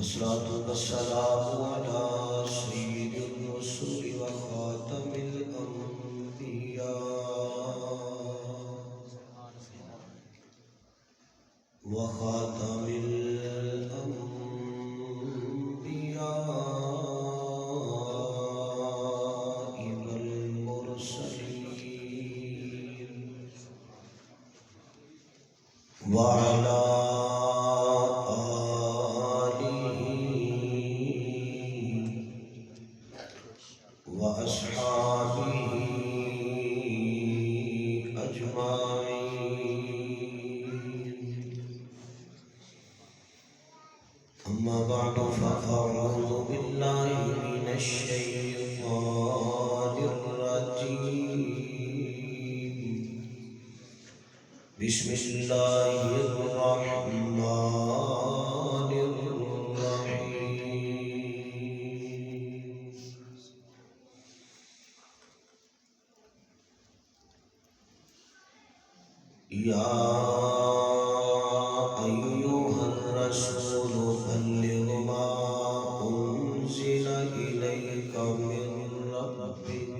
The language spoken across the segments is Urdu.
والصلاة والسلام على سيد الرسل وخاتم الأنبياء والمرسلين وعلى وأصحابه أجمعين. أما بعد فأعوذ بالله من الشيطان الرجيم. بسم الله الرحمن الرحيم. يا أيها الرسول بلغ ما أنزل إليك من ربك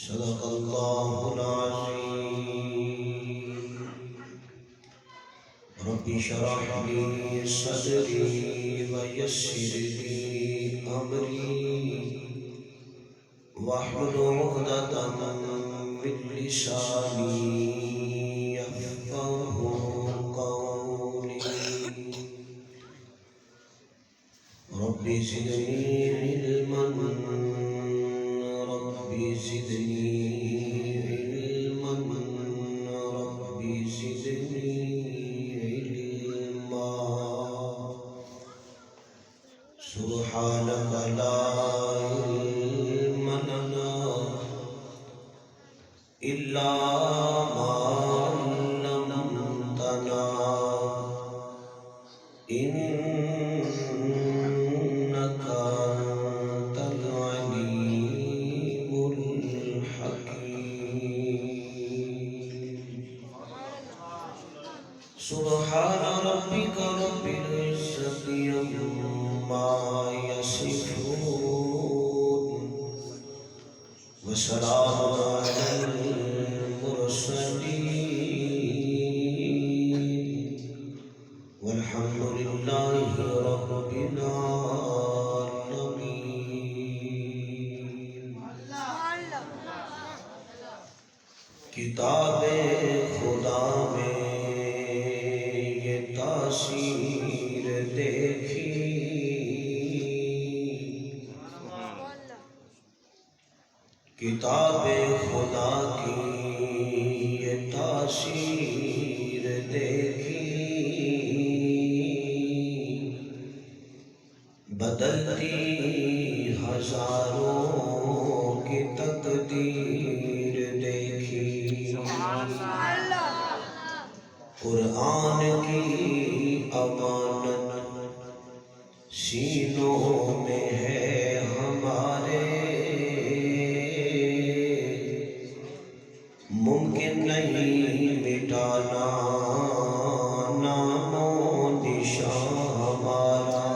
صدق الله العظيم. رب اشرح لي صدري ويسر لي أمري واحلل عقدة من لساني يفقهوا قولي. رب زدني علما رب زدني علما رب زدني علما. سبحانك لا علم لنا إلا ما علمتنا إنك أنت العليم الحكيم. سبحان ربك رب العزة عما يصفون وسلام على المرسلين والحمد لله رب العالمين. کتاب خدا میں یہ تاثیر دیکھی، کتاب خدا کی یہ تاثیر دیکھی، بدلتی ہزاروں کی تقدیر دیکھی. قرآن کی امانت سینوں میں ہے ہمارے، ممکن نہیں مٹانا نام و نشان ہمارا.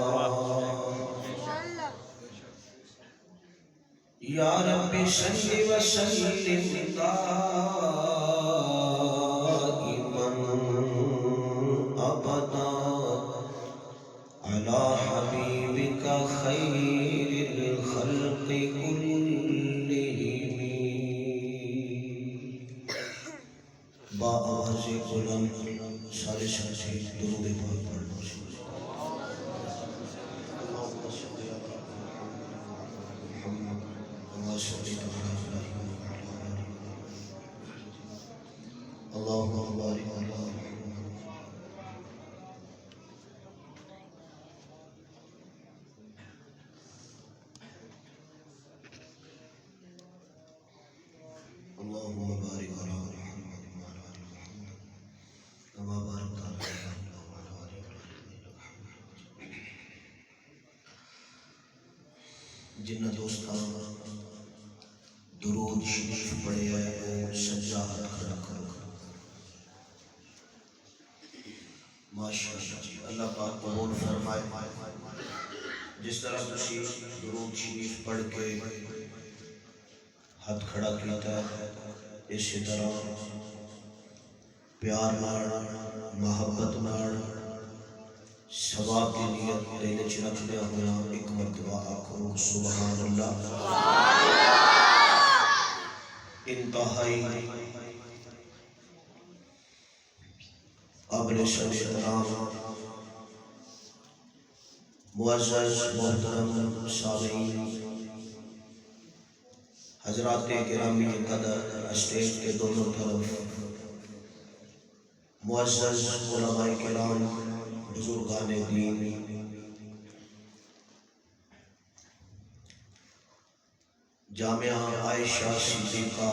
یا رب صلی وسلم دائما ابدا علی حبیبک خیر الخلق کلہم. با آواز بلند سارے ساتھی درود پاک پڑھنا. اللهم بارك على اللهم بارك على محمد وعلى آل محمد كما باركت على إبراهيم وعلى آل إبراهيم إنك حميد مجيد. جن دوستان درود شریف پڑھے ہیں سجدہ کھڑا کرو. ماشاءاللہ اللہ پاک قبول فرمائے. جس طرح تسی درود شریف پڑھ کے ہاتھ کھڑا کیتا ہے اسی طرح پیار نال محبت نال ثواب کی نیت دل وچ رکھدے ہوئے ایک مرتبہ آکھو سبحان اللہ. انتہائی قابل احترام معزز محترم سامعین، حضرات گرامی قدر، اسٹیج کے دونوں طرف معزز علماء کرام، بزرگان دین، جامعہ عائشہ صدیقہ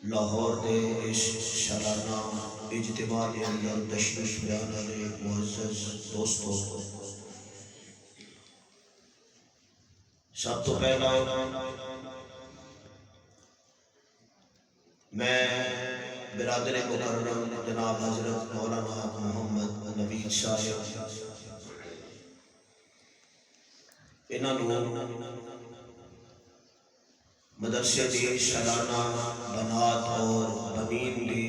لاہور دے اس سالانہ اجتماع کے اندر تشریف بیان والے معزز دوستوں، سب تو پہلا میں برادر مکرم جناب حضرت مولانا محمد نوید صاحب انہوں مدرسے دی سالانہ بنات اور بنین دی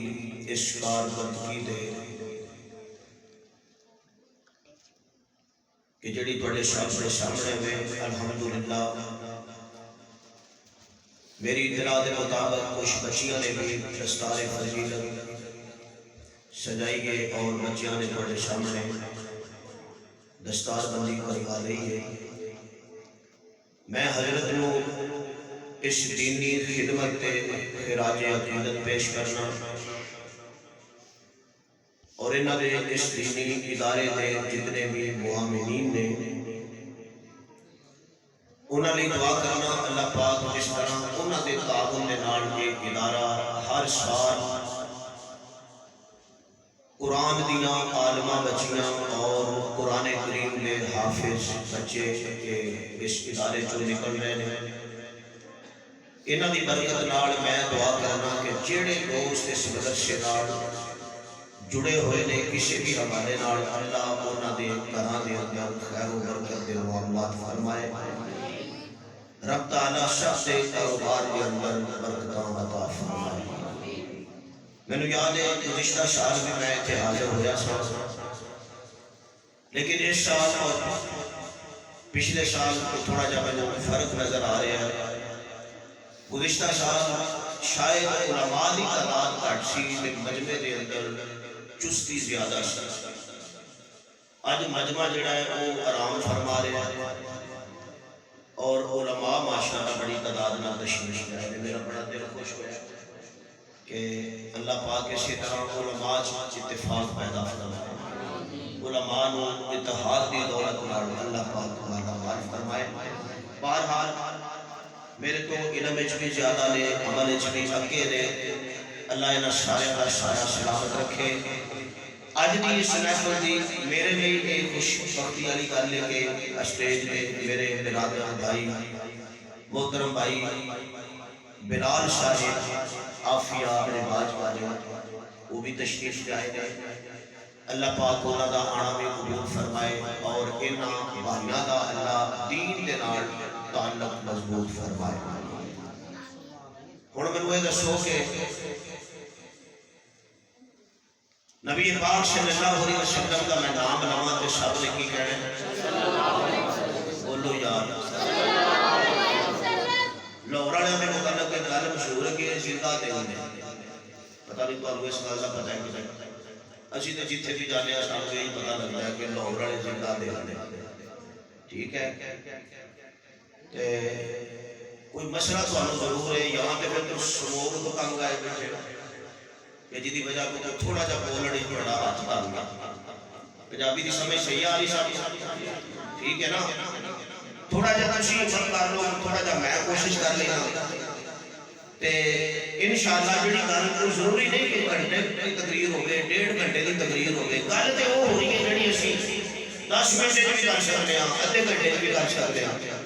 اس کارکردگی دے کہ جڑی بڑے سامنے میں الحمدللہ میری اطلاع کے مطابق کچھ بچیاں نے بھی دستار فضیلت سجائی ہے اور بچیاں نے بڑے سامنے دستار بندی کروا رہی ہے. میں حضرت نو اس دینی خدمت پہ خراج عقیدت پیش کرنا اور انہاں دے اس دینی ادارے دے جتنے بھی معاونین نے انہاں لئی دعا کرنا اللہ پاک جس طرح انہاں دے تعاون دے نال یہ ادارہ ہر سال قرآن دیاں عالمہ بچیاں اور قرآن کریم دے حافظ بچے کے اس ادارے چوں نکل رہے ہیں. انہاں دی برکت نال میں دعا کرنا کہ جڑے دوست اس مدرسے نال جڑے ہوئے نے کسی بھی حوالے نال اللہ انہاں دے گھراں دے اندر خیر و برکت دے معاملات فرمائے. رب تعالیٰ سب دے کاروبار کے اندر برکتاں عطا فرمائے. میں یاد ہے گزشتہ سال میں اتنے حاضر ہوا سا، لیکن اس سال اور پچھلے سال تھوڑا جا میں فرق نظر آ رہا ہے. گزشتہ سال شاید علماء دی تعداد گھٹ سی لیکن مجمع دے اندر چستی زیادہ سی. اج مجمع جڑا ہے وہ آرام فرما رہا ہے اور علماء ماشاءاللہ بڑی تعداد نال تشریف لائے. میرا بڑا دل خوش ہوا کہ اللہ پاک اسی طرح علماء اتفاق پیدا فرمائے، علماء نو اتحاد دی دولت نال اللہ پاک مالا مال فرمائے. بہرحال میرے کو علم وچ بھی زیادہ نے، عمل وچ بھی اگے نے، اللہ انہاں سارے کا سایہ سلامت رکھے. اج دی اس محفل دی میرے لیے ایک خوش بختی والی گل ہے کہ اسٹیج پہ میرے برادر بھائی محترم بھائی بلال صاحب عافیہ رواج والے وہ بھی تشریف لائے ہیں. اللہ پاک انہاں دا آنا بھی قبول فرمائے اور انہاں بھائیاں دا اللہ دین دے نال تعلق مضبوط فرمائے. ہن مینوں یہ دسو کہ نبی پاک صلی اللہ علیہ وسلم کا میں نام لواں تے سب نے کی کہنا؟ بولو یار. لاہور والے میں متعلق ایک گل مشہور ہے کہ زندہ دل نے، پتہ نہیں تمہیں اس گل کا پتہ ہے کہ نہیں. اسی تے جتھے بھی جانے سانوں یہی پتہ لگتا ہے کہ لاہور والے زندہ دل نے. ٹھیک ہے، کوئی مسئلہ تمہیں ضرور ہے یہاں پہ پھر سمور تو تنگ آئے بیٹھے کہ جی دی وجہ کو تھوڑا جا بولنے بڑا ہاتھ ڈالنا. پنجابی دی سمجھ صحیح آ رہی صاحب؟ ٹھیک ہے نا؟ تھوڑا جا تشریح مت کر لو، تھوڑا جا میں کوشش کر لینا تے انشاءاللہ جڑی گل کوئی ضروری نہیں کہ گھنٹے کی تقریر ہوگی، 1.5 گھنٹے کی تقریر ہوگی. گل تے وہ ہو رہی ہے جڑی اسی 10 منٹ بھی کر سکتے ہیں، ادھے گھنٹے بھی کر سکتے ہیں.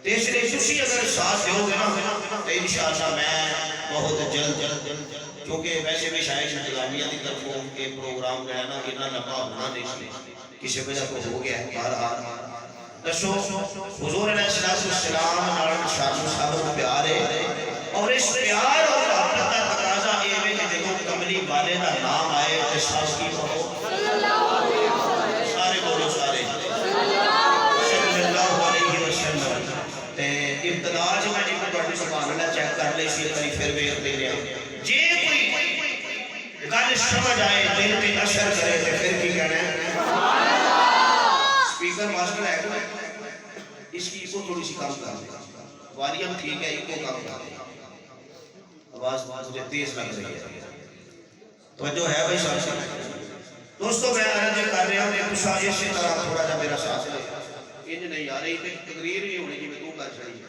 اس لیے تسی اگر ساتھ دیو گے نا تو انشاءاللہ میں بہت جلد کیونکہ ویسے بھی شاید انتظامیہ کی طرفوں کے پروگرام جو ہے نا اتنا لمبا ہونا نہیں کسی وجہ کو ہو گیا ہے بہرحال دسو حضور علیہ السلام نال شان صاحب پیار ہے اور اس پیار اور محبت کا تقاضا یہ ہے کہ جب کملی والے کا نام آئے تو سب کی پڑھو سارے بولو سارے صلی اللہ علیہ وسلم تے ابتدا جو میں جب بڑی سبحان اللہ چیک کر لے اسی طرح پھر ویکھ دے رہا جے کوئی گل سمجھ آئے دل پہ اثر کرے تو پھر کی کہنا ہے سپیکر ماسٹر ہے اس کی کو تھوڑی سی کام کر دیں والیم ٹھیک ہے ایک کو کام کر دیں آواز مجھے تیز لگ رہی ہے توجہ ہے بھائی صاحب دوستو میں عرض کر رہا ہوں ایک شاہ اسی طرح تھوڑا جا میرا ساتھ لے انج نہیں آ رہی تھی تقریر ہی ہونی جی میں تو کر چڑی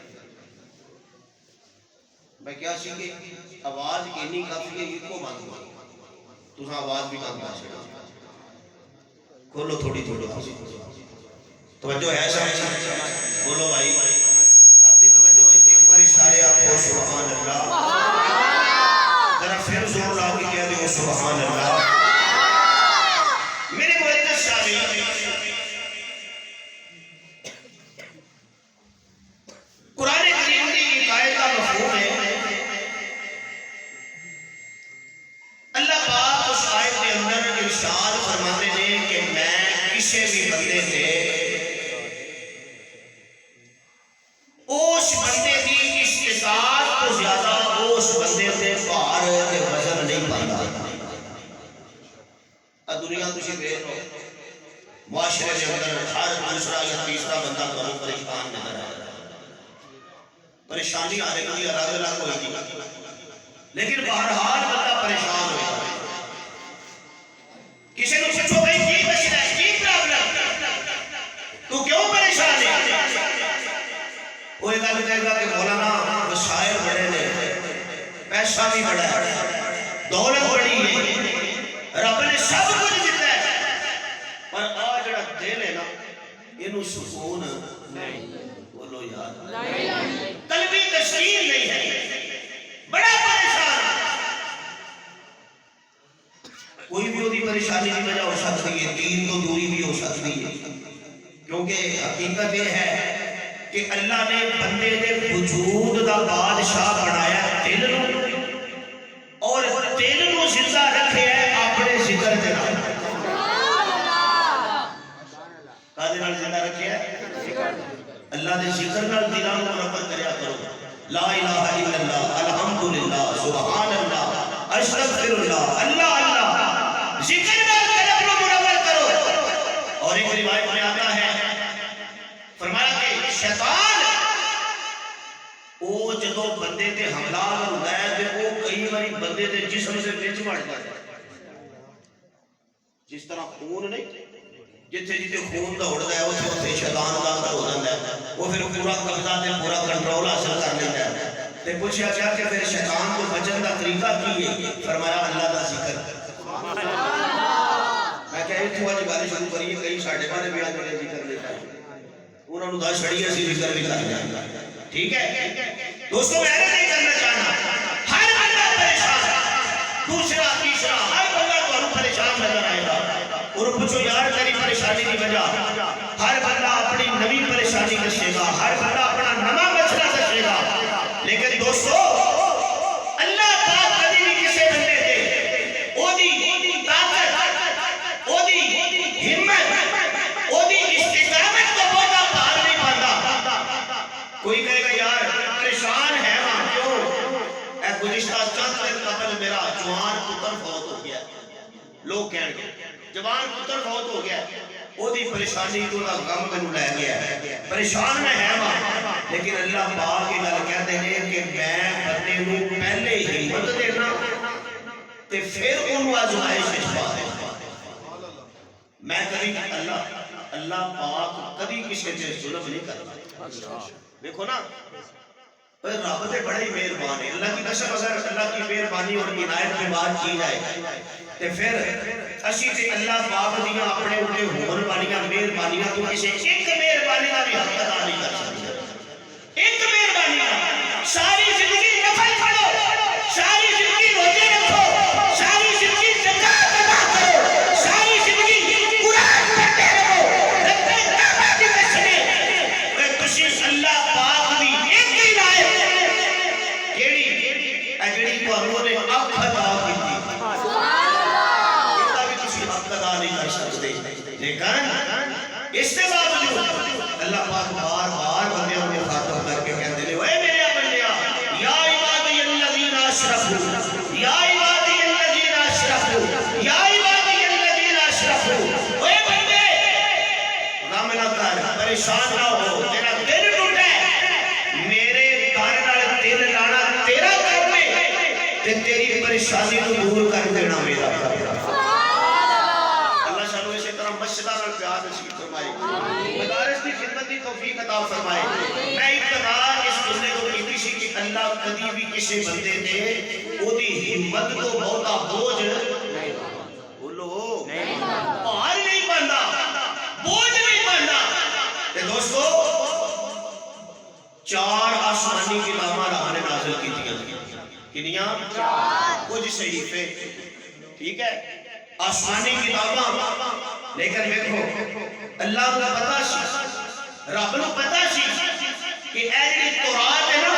میں کیا سیکھے آواز اینی کافی ہے ایک کو بند ہوا تو آواز بھی کام کر چڑا کھولو تھوڑی تھوڑی توجہ ہے صاحب بولو بھائی سب دی توجہ ایک باری سارے آپ کو سبحان اللہ ذرا پھر زور لا کے کہہ دو سبحان اللہ میرے معزز سامعین قرآن کریم کی ایک آیت کا مفہوم ہے اللہ پاک اس آیت کے اندر ارشاد فرماتے ہیں کہ میں کسی بھی بندے سے اس بندے کی استطاعت کو زیادہ اس بندے سے بھار کے وزن نہیں پاتا دنیا تسی دیکھ لو معاشرے کے اندر ہر دوسرا یا تیسرا بندہ بہت پریشان نظر آ رہا ہے پریشانی آنے کے لیے الگ الگ ہوئی تھی لیکن بہرحال بندہ پریشان ہو گیا کسی نے پوچھو بھائی کی مسئلہ ہے کی پرابلم تو کیوں پریشان ہے کوئی گل کہے گا کہ مولانا وسائل بڑے نے پیسہ بھی بڑا ہے دولت بڑی ہے رب نے سب کچھ دیتا ہے پر آج جڑا دل ہے نا انہوں سکون نہیں بولو یار قلبی تسکین نہیں ہے بڑا پریشان کوئی بھی ہوتی پریشانی کی وجہ ہو سکتی ہے دین تو دوری بھی ہو سکتی ہے کیونکہ حقیقت یہ ہے کہ اللہ نے بندے دے وجود دا بادشاہ بنایا دل نو اور دل نو زندہ رکھے ہے اپنے ذکر دے نال کادے نال زندہ رکھے ہے اللہ دے ذکر نال دلاں نو مرتب کریا کرو لا الہ الا اللہ الحمدللہ سبحان اللہ استغفر اللہ اللہ اللہ ذکر نال قلب نو منور کرو اور ایک روایت میں آتا ہے فرمایا کہ شیطان وہ جدو بندے تے حملہ ہوتا ہے تے وہ کئی باری بندے تے جسم سے وچ وڑ جاتا ہے جس طرح خون نہیں جتھے جتھے خون دوڑدا ہے اوتھے شیطان دا اثر ہو جاندا ہے وہ پھر پورا قبضہ تے پورا کنٹرول حاصل کر لیندا ہے تے پوچھا کیا کہ پھر شیطان کو بچن دا طریقہ کی ہے فرمایا اللہ دا ذکر سبحان اللہ میں کہے تو اج گل شروع کریے کئی ساڈے والے بھی اج بڑے ذکر لے کے انہوں نے دس چھڑی اسی ذکر بھی کر دیا ٹھیک ہے دوستو میں نہیں کرنا چاہنا ہر بندہ پریشان دوسرا تیسرا ہر بندہ تو پریشان نظر آئے گا اور پوچھو یار تیری پریشانی کی وجہ ہر بندہ اپنی نوی پریشانی دسے گا ہر بندہ اپنا نواں مسئلہ دسے گا لیکن دوستو اللہ پاک کبھی بھی کسی بندے دے اودی طاقت اودی ہمت اودی استقامت کو بہت پار نہیں پاتا کوئی کہے گا یار پریشان ہے وہاں کیوں اے گزشتہ چند دن قبل میرا جوان پتر فوت ہو گیا لوگ کہنے گے جوان پتر فوت ہو گیا وہ دی پریشانی تو نہ غم میں لے گیا پریشان میں ہے وہاں لیکن اللہ پاک کی گل کہتے ہیں کہ میں بندے نو پہلے ہی ہمت دینا تے پھر انہوں آزمائش وچ پا دینا میں کبھی اللہ پاک کبھی کسی تے ظلم نہیں کرتا دیکھو نا رب تے بڑا ہی مہربان ہے اللہ کی قسم اگر اللہ کی مہربانی اور عنایت پہ بات کی جائے تے پھر اسی تے اللہ پاک دیاں اپنے اوپر ہون والیاں مہربانیاں تو کسی ایک مہربانی دا بھی حق ادا نہیں کر سکتے ایک مہربانی ساری زندگی نفل پڑھو ساری زندگی روزے رکھو جڑی تانوں نے اکھ عطا کیتی بھی کسی حق ادا نہیں کر سکتے لیکن اس کے باوجود اللہ پاک بار بار بندیاں کو خاطب کر کے کہتے ہیں اے میرے بندیا یا عبادی الذین اشرفوا یا عبادی الذین اشرفوا یا عبادی الذین اشرفوا اے بندے غم نہ کر پریشان نہ ہو تیرا دل ٹوٹا ہے میرے گھر نال دل لانا تیرا کام ہے تے تیری پریشانی کو دور کر دینا میرا کام ہے مسجداں نال پیار نصیب فرمائے مدارس کی خدمت کی توفیق عطا فرمائے میں ابتدا اس بندے کو کہتی سی کہ اللہ کبھی بھی کسی بندے تے اودی ہمت کو بہتا بوجھ بولو بھار نہیں بندا بوجھ نہیں بندا تے دوستو 4 آسمانی کتاباں اللہ نے نازل کیتیاں کنیاں کچھ صحیفے ٹھیک ہے آسمانی کتاباں لیکن دیکھو اللہ کو پتا سی رب کو پتا سی کہ اے جڑی تورات ہے نا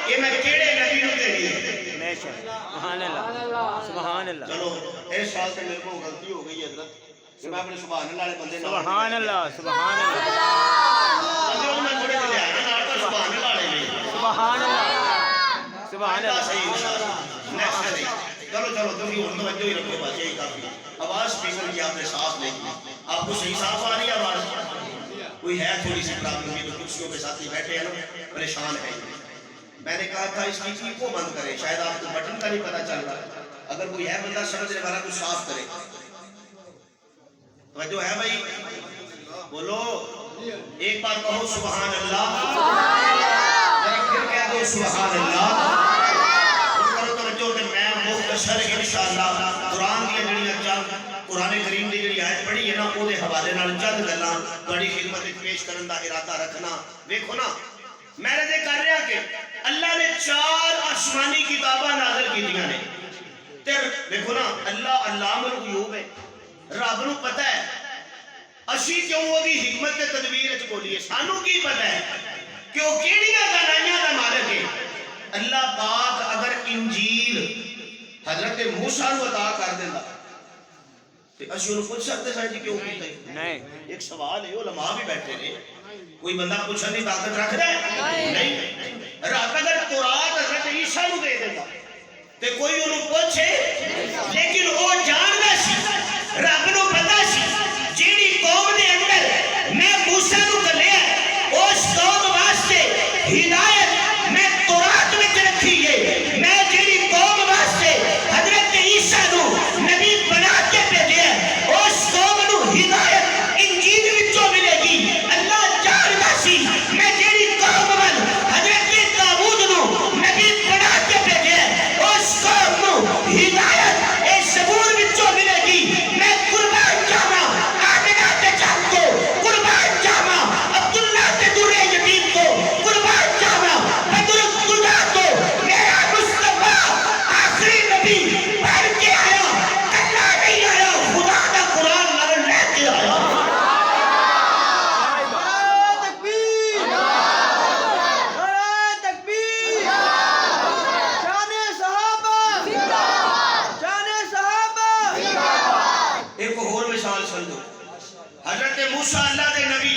یہ میں کیڑے نبی نوں دینی ہے بے شک سبحان اللہ سبحان اللہ چلو اس سال سے میرے کو غلطی ہو گئی حضرت کہ میں اپنے سبحان اللہ والے بندے سبحان اللہ سبحان اللہ میں تھوڑے سے لے آیا نا سبحان اللہ والے سبحان اللہ سبحان اللہ صحیح انشاءاللہ نیکسٹ چلو چلو تم یہ توجہ ہی رکھو بس یہی کافی آواز اسپیکر کی آپ نے صاف نہیں کی آپ کو صحیح صاف آ رہی ہے آواز کوئی ہے تھوڑی سی پرابلم بھی تو کرسیوں کے ساتھ ہی بیٹھے ہیں نا پریشان ہے میں نے کہا تھا اس کی چیز کو بند کرے شاید آپ کو بٹن کا نہیں پتا چل رہا اگر کوئی ہے بندہ سمجھنے والا کچھ صاف کرے توجہ ہے بھائی بولو ایک بار کہو سبحان اللہ ذرا پھر کہہ دو سبحان اللہ مختصر انشاءاللہ قرآن کی جڑی چند قرآن کریم دی جڑی آیت پڑھی ہے نا او دے حوالے نال چند گلاں بڑی خدمت وچ پیش کرن دا ارادہ رکھنا دیکھو نا میں نے کر رہا کہ اللہ نے 4 آسمانی کتاباں نازل کیتیاں نے تے دیکھو نا اللہ علام الغیوب ہے رب نو پتہ ہے اسی کیوں وہ دی حکمت تے تدبیر وچ بولیے سانو کی پتہ ہے کہ وہ کیڑیاں دانائیاں دا مالک ہے اللہ پاک اگر انجیل حضرت موسیٰ نو عطا کر دینا تے اسی انہوں پوچھ سکتے ہیں جی کیوں کیتا ہے نہیں ایک سوال ہے علماء بھی بیٹھے ہیں کوئی بندہ پوچھنے کی طاقت رکھ رہا ہے نہیں رب اگر تورات حضرت عیسیٰ نو دے دیتا تے کوئی انہوں پوچھے لیکن وہ جاننا سی رب نو پتا سی جیڑی قوم دے اندر میں موسیٰ نو کر لیا اس قوم واسطے ہدایت میں تورات میں رکھی ہے میں جیڑی قوم واسطے حضرت عیسیٰ نو نبی بنا کے بھیجے اس قوم نو ہدایت انجیل وچوں ملے گی اللہ جاندا سی میں جیڑی قوم ول حضرت داؤد نو نبی بنا کے بھیجے اس قوم نو ہدایت اے زبور وچوں ملے گی میں قربان جاواں آمنہ تے جان کو قربان جاواں عبداللہ تے درے یتیم کو قربان جاواں بدر خدا کو میرا مصطفیٰ آخری نبی بن کے آیا کلا نہیں آیا خدا کا قرآن لڑ لے کے آیا تکبیر تکبیر شان صحابہ شان صحابہ ایک اور مثال سمجھو حضرت موسیٰ اللہ دے نبی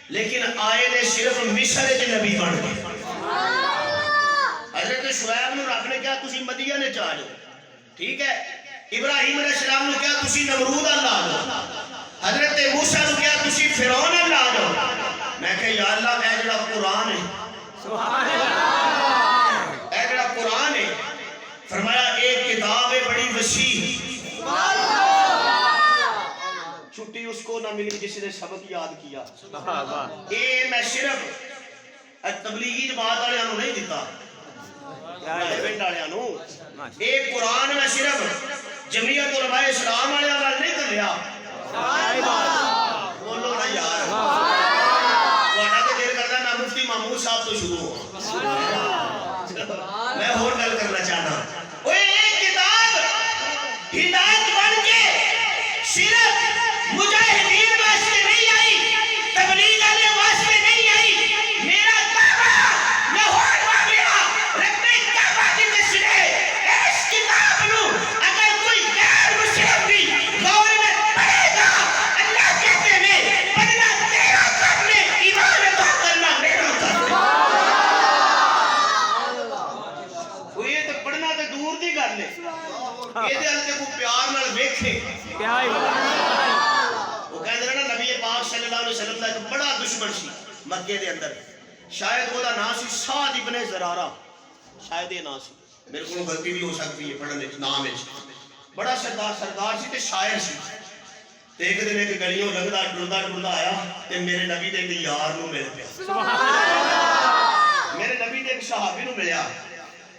لیکن آئے نے صرف مصر دے نبی بن گئے حضرت شعیب نو رب نے کہا تسی مدینے چ آ جاؤ ٹھیک ہے ابراہیم علیہ السلام نو کہا تسی نمرود اللہ آ جاؤ حضرت موسیٰ نو کہا تسی فرعون اللہ آ جاؤ میں کہ یا اللہ اے جڑا قرآن ہے سبحان اللہ اے جڑا قرآن ہے فرمایا ایک کتاب ہے بڑی وسیع چھٹی اس کو نہ ملی جس نے سبق یاد کیا اے میں صرف تبلیغی جماعت والوں نو نہیں دیتا پنڈ والوں اے قرآن میں صرف جمعیت علماء اسلام والوں نال نہیں کلیا بولو نا یار تہاڈا تے دل کردا میں مفتی محمود صاحب تو شروع ہو میں اور گل کرنا چاہنا اوے ایک کتاب ہدایت بن کے صرف مجاہدین واسطے نہیں آئی تبلیغ والے واسطے نہیں آئی میرا دعویٰ لاہور واقعہ رب کعبہ کی گل ہے یہ تے کو پیار نال ویکھے کیا ہی وہ کہندے نے نا نبی پاک صلی اللہ علیہ وسلم دا ایک بڑا دشمن سی مکے دے اندر شاید وہ دا نام سی سعد ابن زرارہ شاید یہ نام سی میرے کو غلطی بھی ہو سکتی ہے پڑھنے نام وچ بڑا سردار سی تے شاعر سی تے ایک دن ایک گلیوں لگدا ڈردا آیا تے میرے نبی دے ایک یار نو مل پیا میرے نبی دے ایک صحابی نو ملیا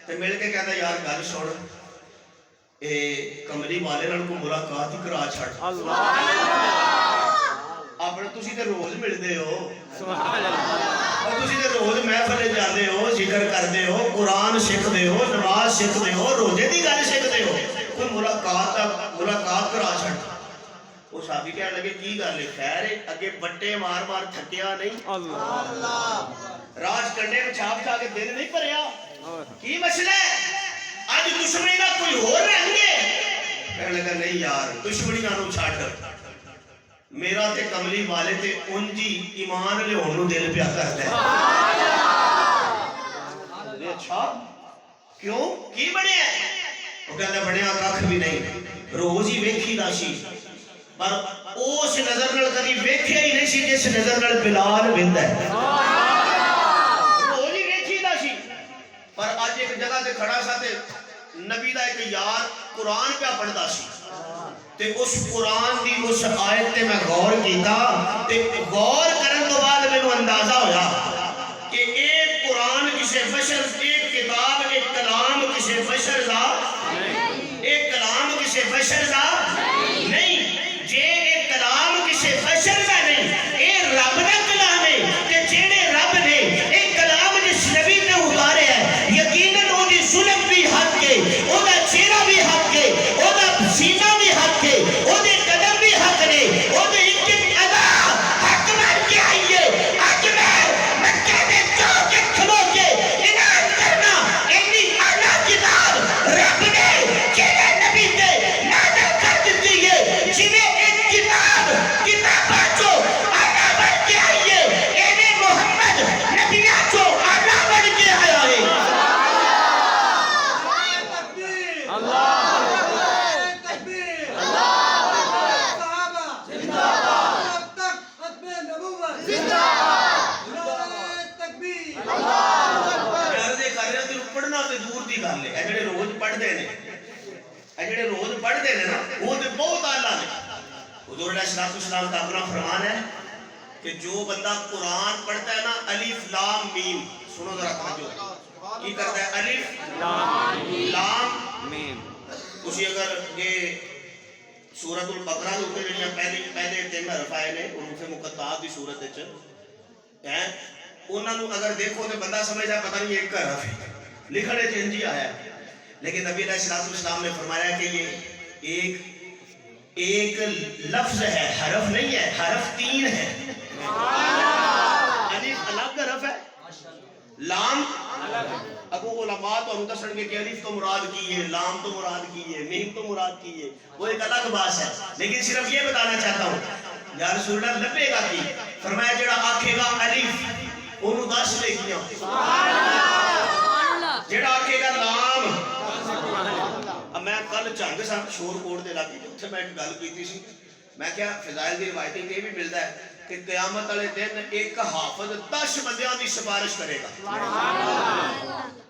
تے مل کے کہندا یار گل سن اے کملی والے نال کو ملاقات ہی کرا چھڑ اپنے تسی تے روز ملدے ہو سبحان اللہ اور تسی تے روز محفل جاندے ہو ذکر کردے ہو قرآن سکھدے ہو نماز سکھدے ہو روزے دی گل سکھدے ہو کوئی ملاقات کرا چھڑ وہ صحابی کہنے لگے کی گل ہے خیر ہے اگے بٹے مار تھکیا نہیں اللہ راج کرنے میں چھاپ کے دل نہیں بھریا کی مسئلہ ہے اج دشمنی کا کوئی ہو رنگ ہے کہنے لگا نہیں یار دشمنیاں نو چھڈ میرا تے کملی والے تے انجی ایمان لیاون نو دل پیا کردا ہے اچھا کیوں کی بنیا وہ کہندا بنیا کھ بھی نہیں روز ہی ویکھی دا سی پر اس نظر نال کبھی ویکھیا ہی نہیں سی جس نظر نال بلال ویندا ہے روز ہی ویکھی دا سی پر اج ایک جگہ تے کھڑا سا تے نبی دا ایک یار قرآن پہ پڑھدا سی تے اس قرآن دی اس آیت تے میں غور کیتا تے غور کرن تو بعد مینوں اندازہ ہویا کہ ایک قرآن کسے بشر ایک کتاب ایک کلام کسے بشر دا ایک کلام کسے بشر دا نہیں جے ایک کلام کسے بشر دا نہیں اے رب دا کلام ہے تے جیڑے رب نے ایک کلام جس نبی نے اتارے ہے یقیناً او دی سنت بھی حق کے او دا چہرہ بھی حق کے او دا سینہ بھی حق کے او دے قدم بھی حق نے او دے ایک ادا حق بن کے آئیے آج میں مکہ دے چوک کھلو کے اعلان کرنا اتنی اعلیٰ کتاب رب نے چہرے نبی تے نازل کر دیتی ہے جنہیں ایک کتاب جو اعلیٰ بن کے آئیے اینے محمد نبی جو اعلیٰ بن کے آیا ہے پڑھتے ہیں نا وہ تو بہت اعلیٰ ہے حضور علیہ السلام کا اپنا فرمان ہے کہ جو بندہ قرآن پڑھتا ہے نا الف لام میم سنو ذرا توجہ کی کرتا ہے الف لام میم اسی اگر یہ سورۃ البقرہ کے اوپر جڑیاں پہلے 3 حرف آئے نے حروف مقطعات دی صورت وچ ہیں انہاں نو اگر دیکھو تے بندہ سمجھدا پتہ نہیں ایک حرف ہے لکھنے چ انج ہی آیا ہے لیکن نبی علیہ السلام نے فرمایا کہ یہ ایک لفظ ہے حرف نہیں ہے حرف 3 ہے الف الگ حرف ہے لام ابو علماء تو دسن گے کہ الف تو مراد کی ہے لام تو مراد کی ہے میم تو مراد کی ہے وہ ایک الگ بات ہے لیکن صرف یہ بتانا چاہتا ہوں یا رسول اللہ لبے گا کی فرمایا جڑا آکھے گا الف اونوں 10 لے گیا جڑا آکھے گا لام میں کل چنگ سا شور کوٹ دے علاقے اتنے میں ایک گل کی سی میں کیا فضائل دی روایتیں یہ بھی ملتا ہے کہ قیامت والے دن ایک حافظ 10 بندیاں دی سفارش کرے گا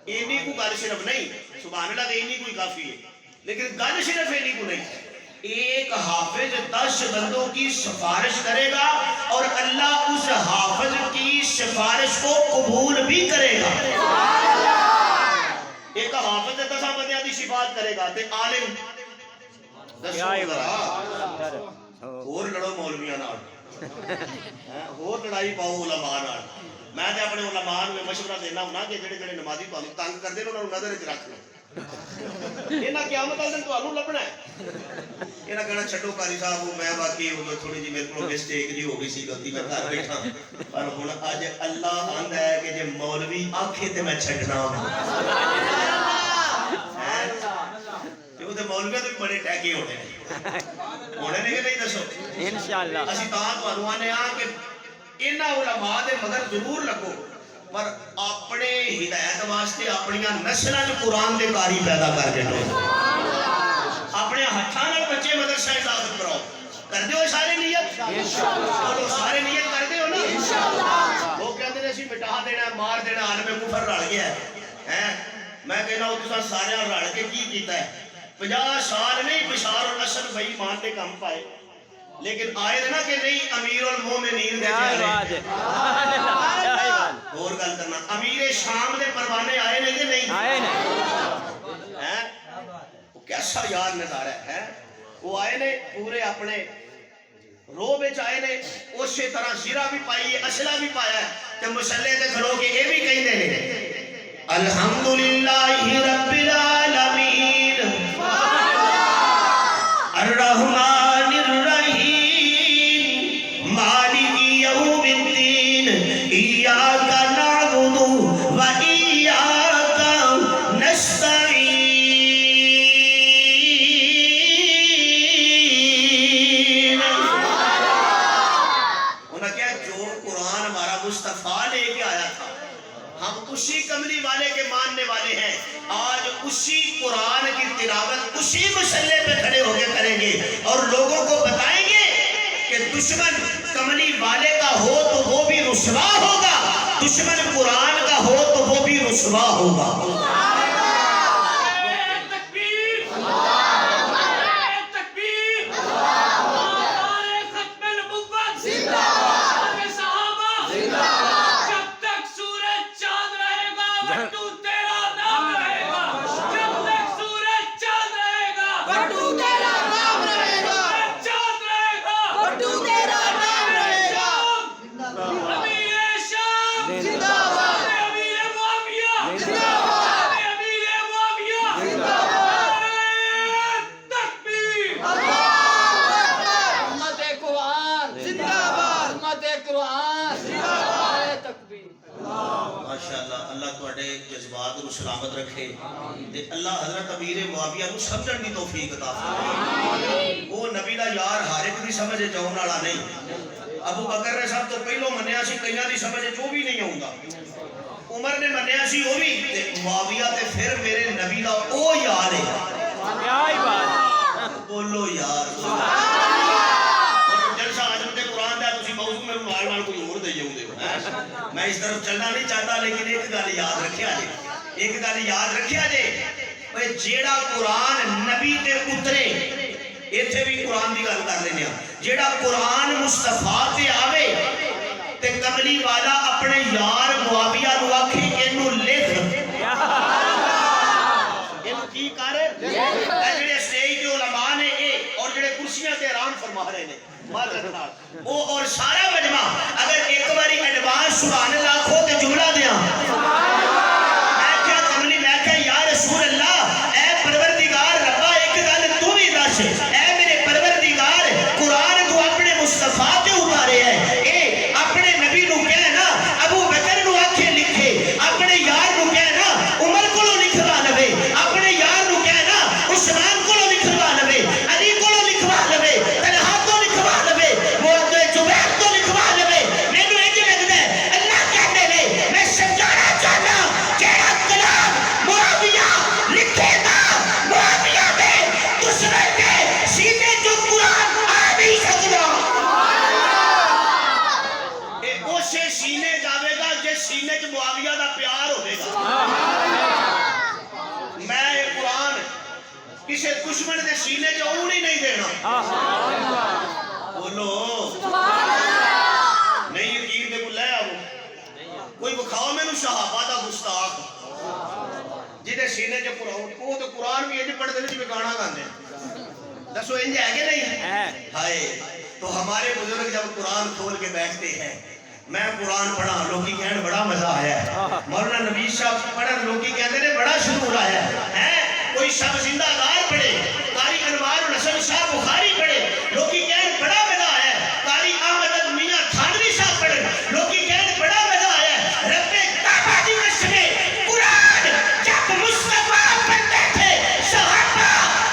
اینی کو گل صرف نہیں سبحان اللہ دے اینی کوئی کافی ہے لیکن گل صرف اینی کو نہیں ایک حافظ 10 بندوں کی سفارش کرے گا اور اللہ اس حافظ کی سفارش کو قبول بھی کرے گا ایک حافظ 10 بندیاں دی شفاعت کرے گا تے عالم اور لڑو مولویاں نال اور لڑائی پاؤ علماء نال میں تے اپنے علماء نوں مشورہ دینا ہونا کہ جڑے نمازی تانوں تنگ کردے نے انہاں نوں نظر وچ رکھ لو انہاں قیامت والے دن تانوں لبنا ہے انہاں کہنا چھڈو قاری صاحب میں باقی تھوڑی جی میرے کو مسٹیک جی ہو گئی سی غلطی میں کر بیٹھا پر ہن اج اللہ آندا ہے کہ جے مولوی آکھے تے میں چھڈنا مولویاں تو بھی بڑے ٹیکے ہونے نے کہ نہیں دسو انشاءاللہ اسی تاں تانوں آنے ہاں کہ انہاں علماء دے مگر ضرور لگو پر اپنے ہدایت واسطے اپنی نسلوں چ قرآن دے قاری پیدا کر کے ٹو اپنے ہاتھوں نال بچے مدرسہ داخل کراؤ کر دیو سارے نیت بولو سارے نیت کر دیو نا وہ کہتے ہیں اسی مٹا دینا مار دینا عالم کفر رل گیا ہے میں کہنا وہ تساں سارے رل کے کی کیتا ہے 50 سال نہیں بشار الاسد بھائی مان دے کام پائے لیکن آئے نا کہ نہیں امیر المومنین دے چہرے اور گل کرنا امیر شام دے پروانے آئے نہیں کہ نہیں آئے نہیں وہ کیسا یاد نظارہ ہے وہ آئے نے پورے اپنے رو بچ آئے نے اسی طرح زیرہ بھی پائی ہے اسلحہ بھی پایا ہے کہ مسلح دے کھڑو کے یہ بھی کہیں دے الحمدللہ رب العالمین الرحمن الرحیم مالک یوم الدین ایاک نعبد و ایاک نستعین انہوں کیا جو قرآن ہمارا مصطفیٰ لے کے آیا تھا ہم اسی کملی والے کے ماننے والے ہیں آج اسی قرآن کی تلاوت اسی مسئلے پہ کھڑے ہو کے کریں گے اور لوگوں کو بتائیں گے کہ دشمن کملی والے کا ہو تو وہ بھی رسوا ہوگا دشمن قرآن کا ہو تو وہ بھی رسوا ہوگا جذبات کو سلامت رکھے اللہ حضرت امیر معاویہ کو سمجھن دی توفیق عطا فرمائے وہ نبی دا یار ہر ایک دی سمجھ جاؤن والا نہیں ابو بکر نے سب تو پہلو منیا سی کئیاں دی سمجھ جو بھی نہیں آوندا عمر نے منیا سی وہ بھی معاویہ تے پھر میرے نبی دا او یار ہے کیا ہی بات بولو یار جلسہ عظمت قرآن دا تسی موضوع میں نال نال کوئی اور دے جاؤندے ہو میں اس طرف چلنا نہیں چاہتا لیکن ایک گل یاد رکھیا جے ایک گل یاد رکھیا جے اوے جیڑا قرآن نبی تے اترے ایتھے بھی قرآن دی گل کر لینے جیڑا قرآن مصطفیٰ تے آوے تے کملی والا اپنے یار معاویہ نو آکھے اینو لکھ اینو کی کر جڑے سٹیج تے علماء نے اے اور جڑے کرسیاں تے آرام فرما رہے نے وہ اور سارا مجمع اگر ایک باری ایڈوانس سبحان اللہ کھو تے جملہ دیاں میں کیا کملی میں کیا یا رسول اللہ اے پروردگار ربا ایک گل تو بھی دس اے میرے پروردگار قرآن تو اپنے مصطفیٰ تے اتارے ہے اے اپنے نبی نو کہنا ابو بکر نو آکھے لکھے اپنے یار نو کہنا عمر کو لکھوا لوے اپنے یار نو کہنا عثمان کو لکھوا لوے علی کو لکھوا لوے طلحہ کو لکھوا لوے وہ زبیر کو لکھوا لوے میں نو ایک لگدا ہے اللہ کہتے ہیں میں سمجھانا چاہتا جیڑا کلام معاویہ لکھے گا معاویہ دے دشمن دے سینے جو قرآن آ نہیں سکتا اے اسے سینے جاوے گا جس سینے چ معاویہ دا پیار ہوے گا میں یہ قرآن کسی دشمن دے سینے چ اون ہی نہیں دینا بولو نہیں یقین دے کو لے آؤ کوئی بکھاؤ میں نو صحابہ دا گستاخ جدے سینے چ قرآن وہ تو قرآن بھی انج پڑھتے ہیں جی گانا گاندے دسو انج ہے کہ نہیں ہائے تو ہمارے بزرگ جب قرآن کھول کے بیٹھتے ہیں میں قرآن پڑھا لوگی کہنے بڑا مزہ آیا ہے مولانا نبی صاحب پڑھا لوگی کہتے ہیں بڑا سرور آیا ہے کوئی شب زندہ دار پڑھے قاری انوار الحسن شاہ بخاری پڑھے لوگی کہنے بڑا مزہ آیا ہے قاری احمد میاں تھانوی صاحب پڑھے لوگی کہنے بڑا مزہ آیا ہے رب کعبہ دی قسم قرآن جب مصطفیٰ پڑھتے تھے صحابہ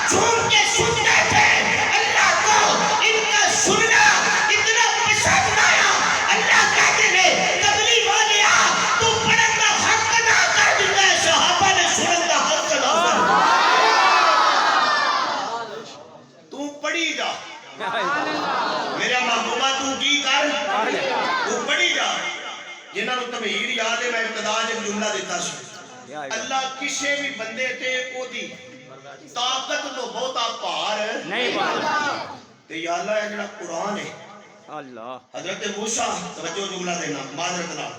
جھوم کے سنتے تھے اللہ کو ان کا سننا اتنا پسند آیا اللہ کہتے ہیں قبلی والیا تو پڑھا کسی بھی بندے تے او دی طاقت تو بہتا پار نہیں پاتا تے یا اللہ یہ جڑا قرآن ہے اللہ حضرت موسیٰ توجہ جملہ دینا معذرت نال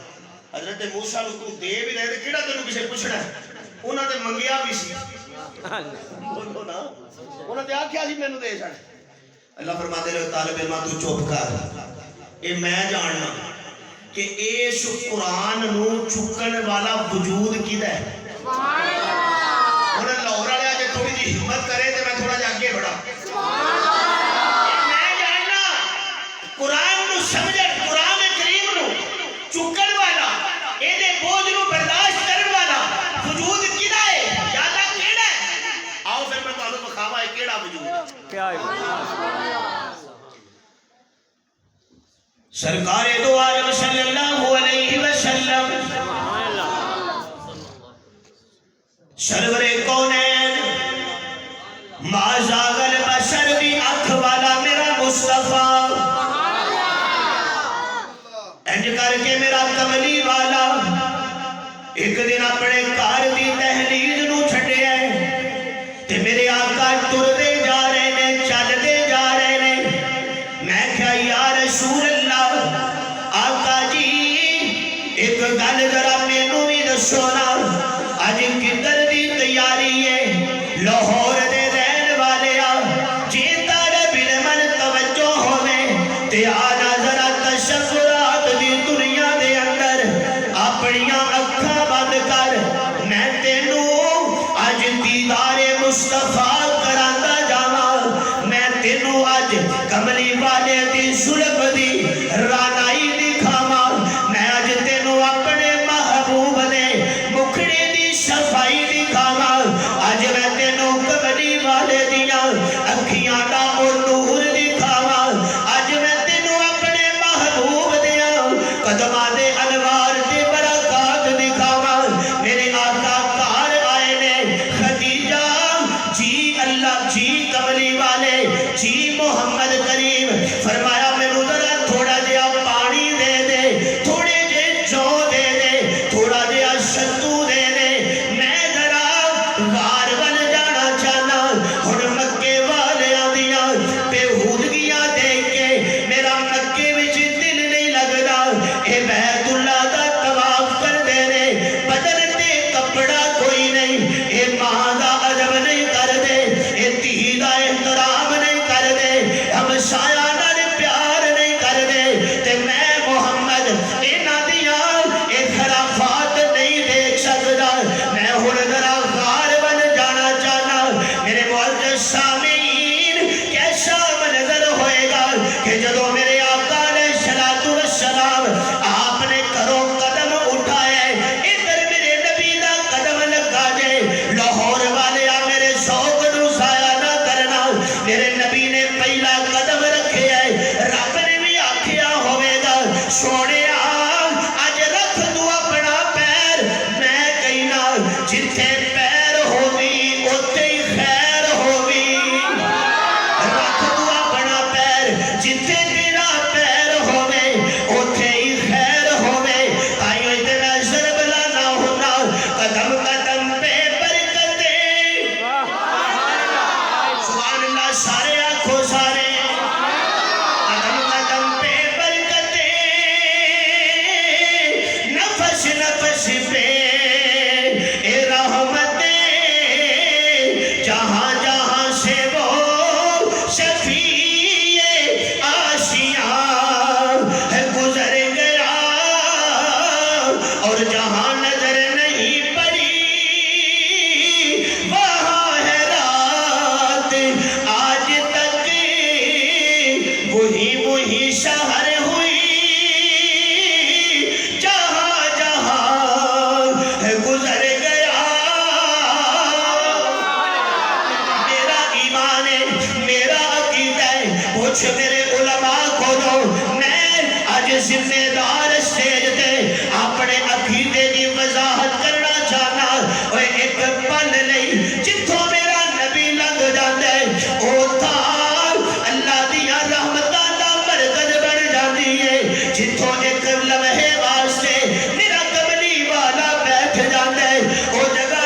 حضرت موسیٰ نو تو دے بھی دے تے کیڑا تینوں کسے پوچھنا ہے انہاں تے منگیا بھی سی بولو نا انہاں تے آکھیا سی مینوں دے چھڑ اللہ فرماتے رہے طالب علماں تو چپ کر اے میں جاننا کہ اس قرآن نو چکن والا وجود کیدا ہے انہیں لاہور والے آج تھوڑی جی ہمت کرے تو میں تھوڑا جا آگے بڑھا میں جاننا قرآن نو سمجھے قرآن کریم نو چکن والا ایدے بوجھ نو برداشت کرن والا وجود کیدا ہے یادا کیڑا ہے آؤ پھر میں تانوں بخاوا ہے کیڑا وجود کیا ہے سرکار دو عالم صلی اللہ علیہ وسلم سرور کونین ما زاغل بشر دی آنکھ والا میرا مصطفیٰ انج کر کے میرا کملی والا ایک دن اپنے کار دی تحلیل نو چھٹے ہیں تے میرے آقا ٹر دے جا رہے نے چل دے جا رہے نے میں کہا یا رسول اللہ آقا جی ایک گل ذرا مینوں بھی دسو نا اج کدھر دی تیاری ہے لاہور دے رہن والے جے تارے بن من توجہ ہوے تے آنا ذرا تشکرات دی دنیا دے اندر اپنیاں اکھاں بند کر میں تینوں اج دیدار مصطفیٰ کراندا جاواں میں تینوں اج کملی والے دی سلب دی رانائی دکھاواں میں اج تینوں اپنے محبوب دے مکھڑے دی صفائی دکھاواں اج میں تینوں کملی والے دیاں اکھیاں دا او نور دکھاواں اج میں تینوں اپنے محبوب دیاں قدماں دے انوار دی برکات دکھاواں میرے آقا کار آئے نے خدیجہ جی اللہ جی کملی والے جی محمد کریم فرمایا مینوں ذرا تھوڑا جہا پانی دے دے تھوڑے جے جو دے دے تھوڑا جہا شتو دے دے میں ذرا غار بن جانا چاہنا ہن مکے والیاں دیاں بےہودگیاں دیکھ کے میرا مکے وچ دل نہیں لگدا اے بیت اللہ دا طواف کر دے نے بدن تے کپڑا کوئی نہیں اے ماں دا ادب نہیں کر دے اے دھی دا احترام نہیں کر دے ہمسایہ نال پیار نہیں کر دے تے میں محمد انہاں دیاں اے خرافات نہیں دیکھ سکدا میں ہن ذرا غار بن جانا چاہنا میرے معزز سامعین کیسا منظر ہوئے گا کہ جدو میرے آقا علیہ السلام آپ نے گھروں قدم اٹھائے ادھر میرے نبی دا قدم لگا جے لاہور والے میرے ذوق نو ضائع نہ کرنا میرے نبی نے پہلا قدم رکھے ہے رب نے بھی آکھیا ہوئے گا سونے اج رکھ تو اپنا پیر میں کہنا جتھے پیر ہووی اوتھے ہی خیر ہووی رکھ تو اپنا پیر جتھے تیرا پیر ہووے اوتھے ہی خیر ہووے تائیں ہوئی تے میں ضرب لانا ہونا قدم قدم پہ برکتیں سبحان اللہ سارے آنکھوں سارے قدم قدم پہ برکتیں نفس نفس پہ اے رحمتیں جہاں جہاں سے وہ شفیع آشیاں ہے گزر گیا اور جہاں نظر نہیں پڑی وہاں ہے رات آج تک وہی شہر ہوئی جہاں جہاں ہے گزر گیا میرا ایمان ہے میرا عقیدہ ہے پوچھ میرے علماء کو دو میں آج ذمہ دار اسٹیج تے اپنے عقیدے کی وضاحت کرنا چاہنا اور ایک پل نہیں جتھوں میرا نبی لنگ جاندے او تھا اللہ دیا رحمتاں دا مرکز بن جاندی ہے جتھوں ایک لمحے واسطے میرا کملی والا بیٹھ جاندے او جگہ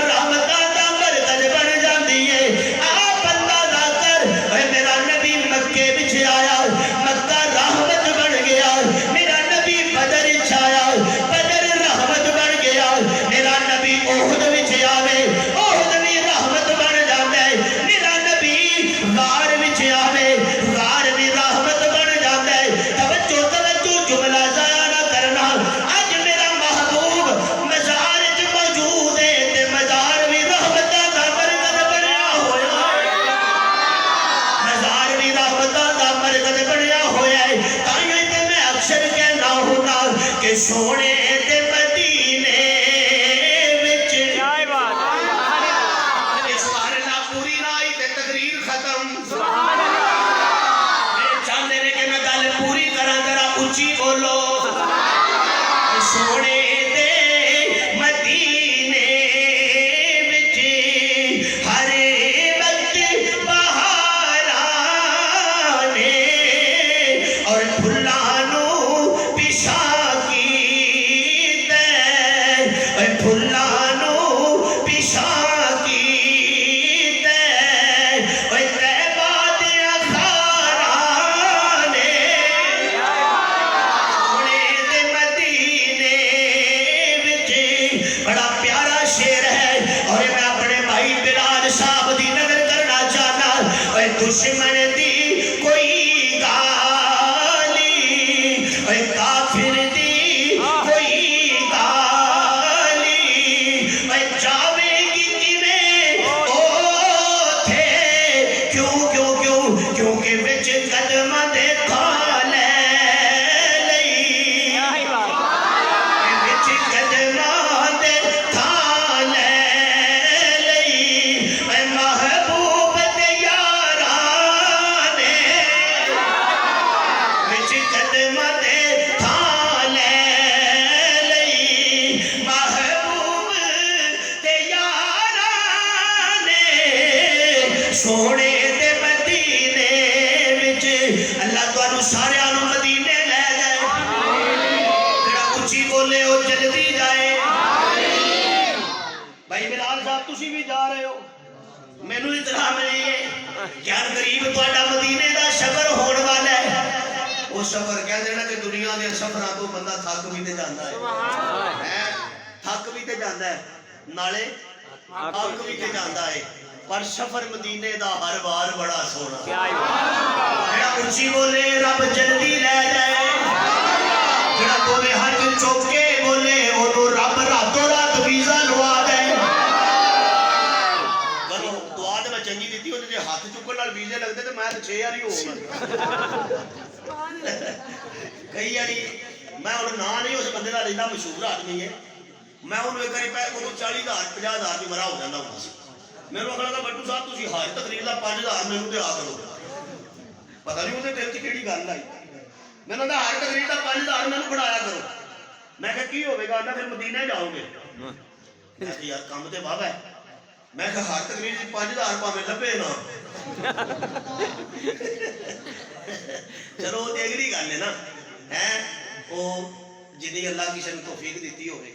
دشمن دی کوئی گالی اے کافر دی کوئی گالی اے جاوے گی کیویں او تھے کیوں کیوں کیوں کیونکہ وچ قدماں دے کھالے لئی وچ قدماں دے کھالے لئی اے محبوب دے یاراں نے وچ قدماں دے کھالے لئی محبوب دے یاراں نے سونے دے مدینے وچ اللہ تانوں سارے نوں مدینے لے جائے جڑا اچھی بولے او جلدی جائے بھائی بلال صاحب تسی بھی جا رہے ہو مینوں اطلاع ملی ہے کیا قریب تہاڈا مدینے دا سفر ہون والا ہے وہ سفر کہندے نا کہ دنیا دے سفراں تو بندہ تھک بھی تے جاندا ہے تھک بھی تے جاندا ہے نالے تھک بھی تے جاندا ہے پر سفر مدینے دا ہر بار بڑا سونا جڑا اچھی بولے رب جلدی لے جائے جڑا دوویں ہاتھ چوک کے بولے اونوں رب راتوں رات ویزا لوا دے کرو دعا تے میں چنگی دتی ہوندی جے ہاتھ چکن نال ویزے لگدے تے میں تے 6 واری ہو کئی واری میں ہن نا نہیں اس بندے دا رہندا مشہور آدمی ہے میں اونوں ایک واری پے اونوں 40,000 50,000 دی مرا ہو جاندا ہوندا سی میرے کو لگا بٹو صاحب تسی ہر تقریر دا 5,000 مینوں تے آ کرو پتہ نہیں اودے دل 'ਚ کیڑی گل آئی میں نے ہر تقریر دا 5,000 مینوں بڑھایا کرو میں کہ کی ہوے گا نا پھر مدینے جاؤ گے میں کہ یار کم تے واہ ہے میں کہ ہر تقریر 'ਚ 5,000 پاویں لبے نا چلو تے اگلی گل ہے نا او جنی اللہ کسی نے توفیق دیتی ہوے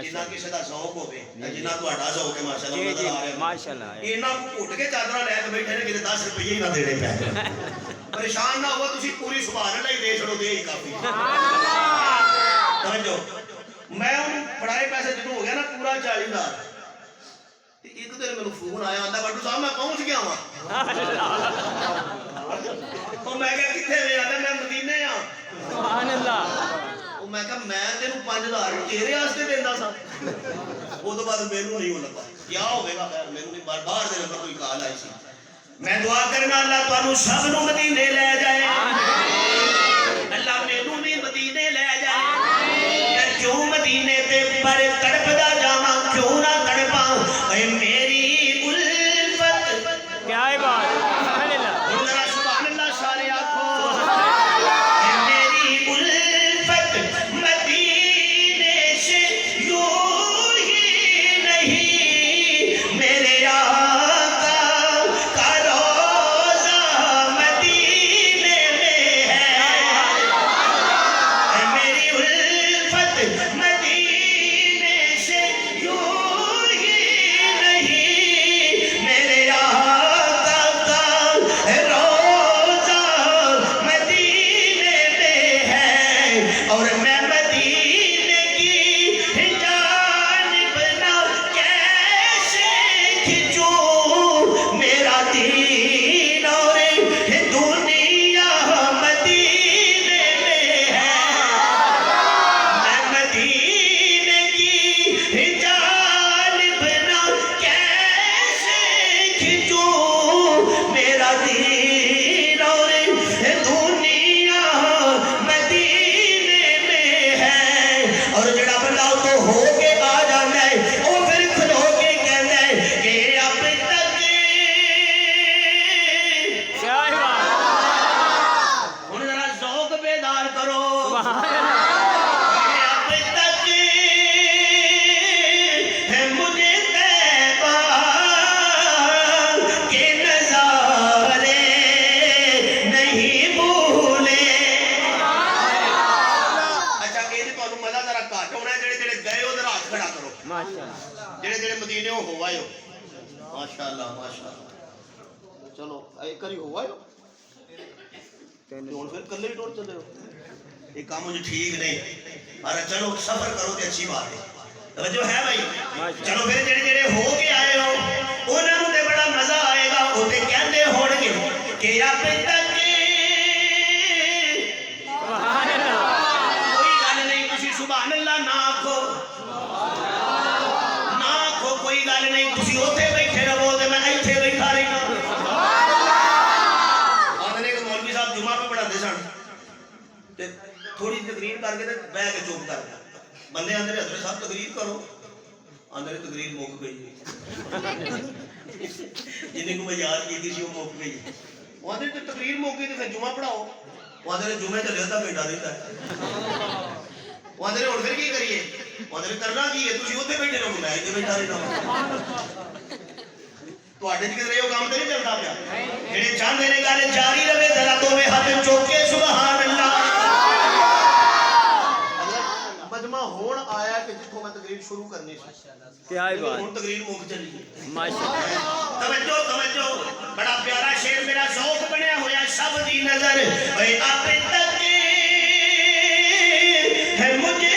جنہ کسی دا ذوق ہوے جنہ تہاڈا ذوق ہے ماشاءاللہ نظر آ رہا ہے ماشاءاللہ انہاں کو گھٹ کے چادراں لے کے بیٹھے نے کہ 10 روپے ہی نہ دینے پے پریشان نہ ہو تسی پوری سبحان اللہ ہی دے چھڑو دے ہی کافی سمجھو میں انہوں پڑھائے پیسے جدوں ہو گیا نا پورا 40,000 ایک دن میرے فون آیا آندا بٹو صاحب میں پہنچ گیا ہوں تو میں کہا کتنے وے آندا میں مدینے ہاں سبحان اللہ میں کہا میں تینوں 5,000 تیرے واسطے دیندا سا وہ تو بعد مینوں نہیں ہو لگا کیا ہوے گا خیر مینوں نہیں باہر دے نمبر کوئی کال آئی سی میں دعا کرنا اللہ تانوں سب نوں مدینے لے جائے اللہ مینوں بھی مدینے لے جائے میں کیوں مدینے تے پر تڑپدا جاواں کیوں نہ تڑپاں اے میری الفت کیا ہے بات سبحان اللہ ذرا سبحان اللہ سارے آکھو اے میری الفت مدینے سے یوں ہی نہیں میرے آقا کا روضہ مدینے میں ہے اے میری الفت مدینے سے یوں ہی نہیں میرے آقا کا روضہ مدینے میں ہے اور میں مدینے کی جانب نہ کیسے کھنچوں میرا دین اور دنیا مدینے میں ہے میں مدینے کی جانب نہ کیسے کھنچوں میرا دین اور دنیا مدینے میں ہے اور جڑا بندہ تو ہو کے آ جانا ہے وہ پھر کھلو کے کہنا ہے کہ اب تک کیا ہے بات ہن ذرا ذوق بیدار کرو سبحان اللہ اب تک ہے مجھے طیبہ کے نظارے نہیں بھولے اچھا یہ تانوں مزہ ذرا گھٹ ہونا ہے جڑے گئے ہو ذرا ہاتھ کھڑا کرو ماشاءاللہ جڑے مدینے ہو آئے ہو ماشاءاللہ ماشاءاللہ چلو ایک کری ہو آئے ہو ہن پھر کلے ہی ٹوٹ چلے ہو یہ کام مجھے ٹھیک نہیں ارے چلو سفر کرو تے اچھی بات ہے توجہ ہے بھائی چلو پھر جڑے ہو کے آئے ہو انہاں نوں تے بڑا مزہ آئے گا وہ تے کہندے ہون گے کے بہ کے چپ کر بندے آدھے حضرت صاحب تقریر کرو آدھے تقریر مک گئی جن کو میں یاد کی تھی وہ مک گئی وہ آدھے تقریر مک گئی تو پھر جمعہ پڑھاؤ وہ آدھے جمعہ چلے آدھا گھنٹہ رہتا ہے وہ آدھے ہوں پھر کی کریے وہ آدھے کرنا کی ہے تھی اتنے بیٹھے رہو میں اتنے بیٹھا رہتا ہوں رہے ہو کام تو نہیں چلتا پیا جڑے چاہتے ہیں گل جاری رہے ذرا دونوں ہاتھ چوک کے سبحان اللہ مجمع ہون آیا کہ جتوں میں تقریر شروع کرنی سی کیا ہی بات ہن تقریر مک چلی ماشاءاللہ توجہ توجہ بڑا پیارا شعر میرا ذوق بنیا ہویا سب دی نظر اے اب تک ہے مجھے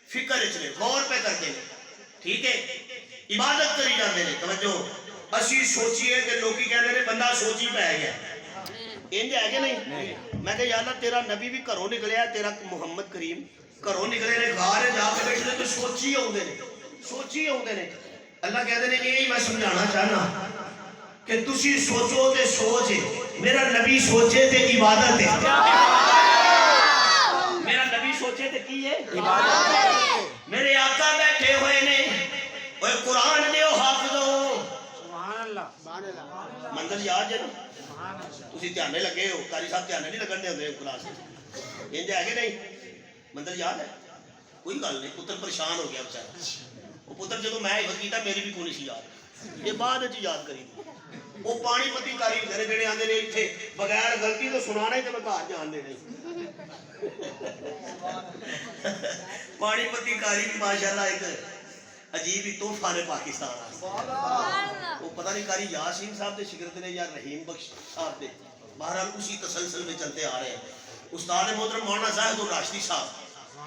فکر چلے غور پہ کرتے ہیں ٹھیک ہے عبادت کری جاتے ہیں توجہ اسی سوچیے کہ لوگی کہنے نے بندہ سوچی پہ گیا انج ہے کہ نہیں میں کہ یا اللہ تیرا نبی بھی گھروں نکلیا تیرا محمد کریم گھروں نکلے نے غار جا کے بیٹھے تو سوچی ہوندے نے اللہ کہتے ہیں یہی میں سمجھانا چاہنا کہ تسی سوچو تے سوچ ہے میرا نبی سوچے تے عبادت ہے میرا نبی سوچے تے کی ہے عبادت ہے میرے آقا بیٹھے ہوئے نے اوے قرآن دیو حافظو سبحان اللہ منزل یاد ہے نا تسی دھیانے لگے ہو قاری صاحب دھیانے نہیں لگن دے ہوندے قرآن سے انج ہے کہ نہیں منزل یاد ہے کوئی گل نہیں پتر پریشان ہو گیا بیچارہ وہ پتر جدوں میں حفظ کیتا میری بھی کونی سی یاد یہ بعد وچ یاد کری وہ پانی پتی کاری ہوندے نے جڑے آندے نے ایتھے بغیر غلطی تو سنانا ہی تے میں گھر جان دے نہیں پانی پتی کاری بھی ماشاءاللہ ایک عجیب ہی تحفہ نے پاکستان وہ پتہ نہیں کاری یاسین صاحب دے شگرد نے یا رحیم بخش صاحب دے بہرحال اسی تسلسل میں چلتے آ رہے ہیں استاد محترم مولانا زاہد الراشدی صاحب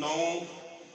9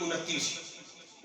29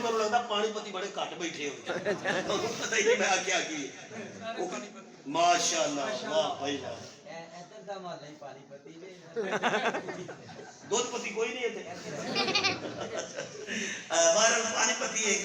ਮੈਨੂੰ ਲੱਗਦਾ ਪਾਣੀਪਤੀ ਬੜੇ ਘੱਟ ਬੈਠੇ ਹੋਣਗੇ, ਤੁਹਾਨੂੰ ਪਤਾ ਹੀ ਨਹੀਂ ਮੈਂ ਆਖਿਆ ਕੀ ਮਾਸ਼ਾਅੱਲਾ, ਵਾਹ ਭਾਈ ਵਾਹ, ਇੱਧਰ ਦਾ ਮਾਲ ਨਹੀਂ ਪਾਣੀਪਤੀ ਦੇ, ਦੁੱਧਪਤੀ ਕੋਈ ਨਹੀਂ ਇੱਥੇ, ਬਾਹਰ ਪਾਣੀਪਤੀ ਇੱਕ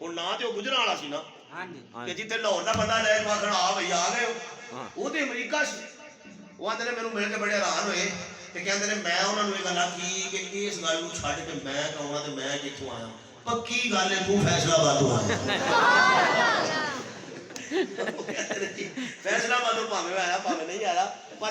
ਹੁਣ ਨਾ ਤੇ ਉਹ ਗੁਜਰਾਂ ਵਾਲਾ ਸੀ ਨਾ, ਹਾਂਜੀ, ਕਿ ਜਿੱਥੇ ਲਾਹੌਰ ਦਾ ਬੰਦਾ ਲੈ ਕੇ ਆਖਣਾ ਆ ਭਈ ਆ ਗਏ ਹੋ, ਉਹ ਤੇ ਅਮਰੀਕਾ ਸੀ, ਉਹ ਆਂਦੇ ਨੇ ਮੈਨੂੰ ਮਿਲ ਕੇ ਬੜੇ ਹੈਰਾਨ ਹੋਏ, ਤੇ ਕਹਿੰਦੇ ਨੇ ਮੈਂ ਉਹਨਾਂ ਨੂੰ ਇਹ ਗੱਲ ਆਖੀ ਕਿ ਇਸ ਗੱਲ ਨੂੰ ਛੱਡ ਕੇ ਮੈਂ ਕਹਾਂ ਤੇ ਮੈਂ ਕਿੱਥੋਂ ਆਇਆ, ਪੱਕੀ ਗੱਲ ਹੈ ਤੂੰ ਫੈਸਲਾਬਾਦੋਂ ਆਇਆ, ਫੈਸਲਾਬਾਦੋਂ ਭਾਵੇਂ ਆਇਆ ਭਾਵੇਂ ਨਹੀਂ ਆਇਆ, ਪਰ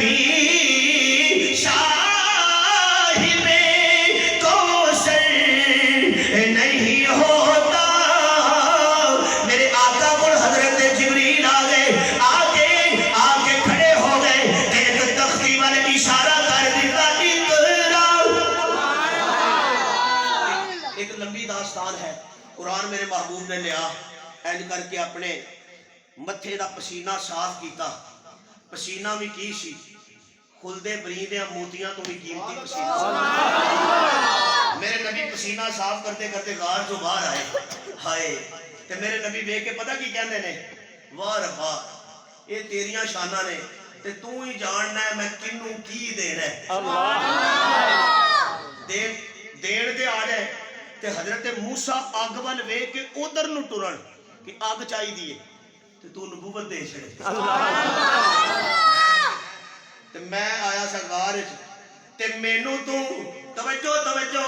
نبی صاحب کوثر نہیں ہوتا. میرے آقا کو حضرت جبریل آ گئے, آ کے کھڑے ہو گئے, ایک تختی والے اشارہ کر دیتا, ایک لمبی داستان ہے. قرآن میرے محبوب نے لیا اینج کر کے اپنے متھے دا پسینہ صاف کیتا. پسینہ بھی کی سی خلدے بریندیاں موتیاں تو بھی قیمتی پسینہ. میرے نبی پسینہ صاف کرتے کرتے غار جو باہر آئے ہائے تے میرے نبی دیکھ کے پتہ کی کہندے نے, واہ ربا یہ تیریاں شاناں نے تے تو ہی جاننا ہے میں کنوں کی دینا ہے. دین دے آ جائے تے حضرت موسیٰ اگ ول ویکھ کے ادھر نو ٹرن کہ اگ چاہی دیے تے تو نبوت دے چھڑے. تے میں آیا سا غار وچ تے مینوں تو توجہ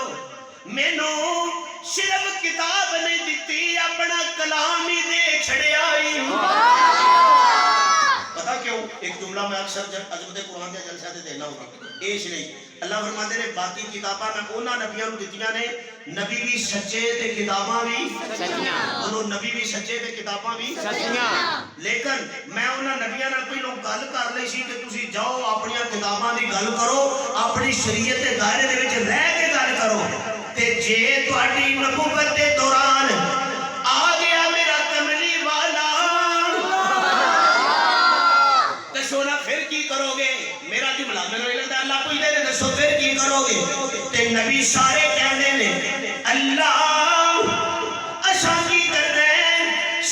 مینوں صرف کتاب نہیں دتی اپنا کلام ہی دے چھڑیا. پتہ کیوں؟ ایک جملہ میں اکثر عظمت قرآن دے جلسے تے دینا ہوگا اس لیے اللہ فرماتے نے باقی کتاباں میں انہاں نبیاں نوں دتیاں نے, نبی بھی سچے تے کتاباں بھی سچیاں. انہوں نبی بھی سچے تے کتاباں بھی سچیاں. لیکن میں انہاں نبیاں نال کوئی لوگ گل کر لئی سی کہ تسی جاؤ اپنی کتاباں دی گل کرو, اپنی شریعت دے دائرے دے وچ رہ کے گل کرو. تے جے تہاڈی نبوت دے دوران آ گیا میرا کملی والا تے سونا پھر کی کرو گے؟ میرا جملہ میرے لگتا ہے اللہ کوئی دے دے دسو پھر کی کرو گے؟ تے نبی سارے کہندے نے اللہ اساں کی کردے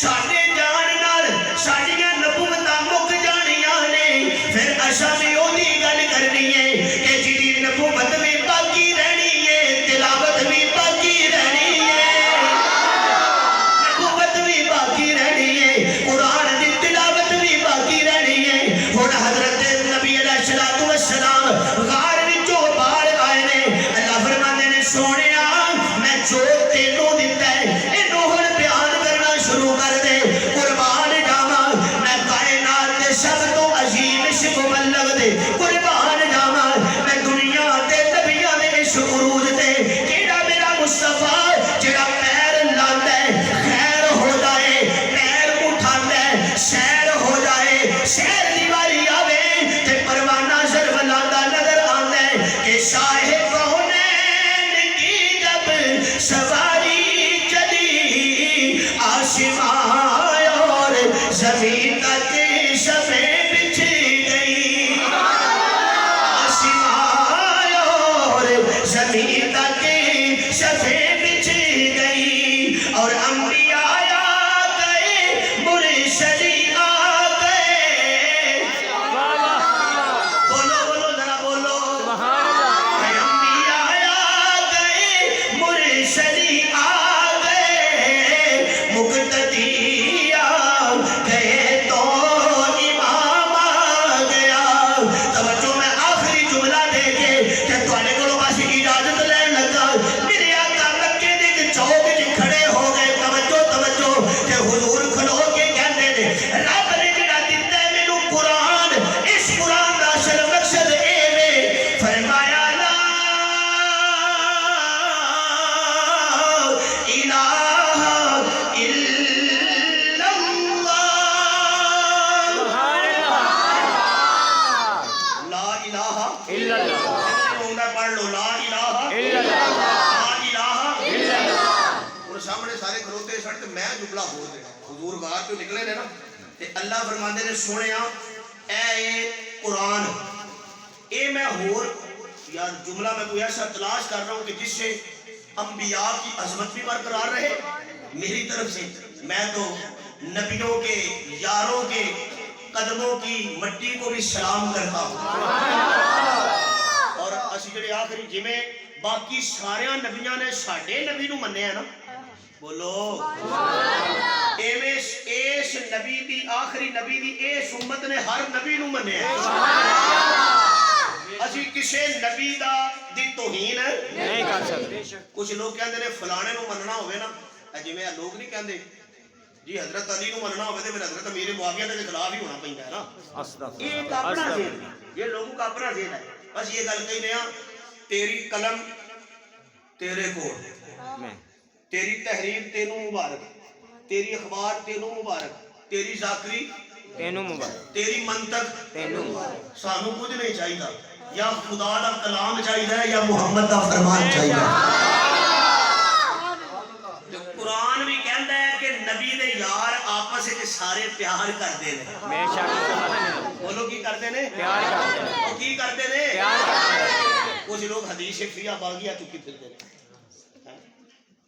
ساڈے جان نال ساڈیاں نبوتاں مک جانیاں نے, پھر اساں بھی اودی گل کرنی ہے کہ جڑی نبوت بھی باقی رہنی ہے, تلاوت بھی باقی رہنی ہے, نبوت بھی باقی رہنی ہے, قرآن دی تلاوت بھی باقی رہنی ہے. ہن حضرت نبی علیہ الصلوۃ والسلام غار وچوں باہر آئے نے. اللہ فرماندے نے سونیا میں جو تینوں دتا ہے اینوں ہن بیان کرنا شروع کر دے. قربان جاواں میں کائنات دے سب تو عظیم اس مبلغ دے, قربان جاواں میں دنیا دے نبیاں دے اس عروج تے کیڑا میرا مصطفیٰ جڑا پیر لاندا ہے خیر ہو جائے, پیر اٹھاندا ہے سیر ہو جائے, شہر دی واری آوے تے پروانہ ضرب لاندا نظر آندا ہے کہ شاہ کونین کی جب سواری چلی آسمان اور زمین تک شبیں بچھ گئی, آسمان اور زمین تک شبیں بچھ گئی, اور انبیاء آ گئے مرسلی آ گئے. بولو ذرا بولو, انبیاء آ گئے مرسلی آ گئے, مقتدی آ گئے تو امام آ گیا. توجہ میں آخری جملہ دے کے کہ تواڈے کولوں بس اجازت لین لگا. میرے آقا مکے دے چوک وچ کھڑے ہو گئے. توجہ کہ حضور کھلو کے کہندے نے رب نے جڑا دتا ہے مینوں قرآن, اس قرآن دا اصل مقصد اے وے, فرمایا لا الہ الا اللہ, لا الہ الا اللہ پڑھ لو, لا الہ الا اللہ لا الہ الا اللہ. اور سامنے سارے کھلوتے سن تے میں جملہ بول دے حضور غار تو نکلے نے نا تے اللہ فرماندے نے سونیا اے قرآن اے میں ہور یار جملہ میں کوئی ایسا تلاش کر رہا ہوں کہ جس سے انبیاء کی عظمت بھی برقرار رہے. میری طرف سے میں تو نبیوں کے یاروں کے قدموں کی مٹی کو بھی سلام کرتا ہوں. اور اسی جڑے آخری جویں باقی سارے نبیاں نے ساڈے نبی نو منیا نا, بولو ایویں اس نبی دی آخری نبی دی اس امت نے ہر نبی نو منیا. اسی کسے نبی دا دی توہین نہیں کر سکتے. کچھ لوگ کہندے نے فلانے نو مننا ہوئے نا, جویں لوگ نہیں کہندے جی حضرت علی نو مننا ہوئے تے پھر حضرت امیر معاویہ دے خلاف ہی ہونا پیندا ہے نا. یہ اپنا ذہن یہ لوگوں کا اپنا ذہن ہے. بس یہ گل کہی نیا تیری قلم تیرے کو، میں تیری تحریر تینوں مبارک، تیری اخبار تینوں مبارک، تیری ذاکری تینوں مبارک، تیری منطق تینوں مبارک. سانو کچھ نہیں چاہیے. یا خدا دا کلام چاہیے یا محمد دا فرمان چاہیے. قرآن بھی کہندا ہے کہ نبی دے یار آپس وچ سارے پیار کردے نے. بے شک سبحان اللہ. بولو کی کردے نے؟ پیار کرتے ہیں. وہ کی کردے نے؟ پیار کرتے ہیں. کچھ لوگ حدیث فیہ باغیہ چکی پھرتے ہیں.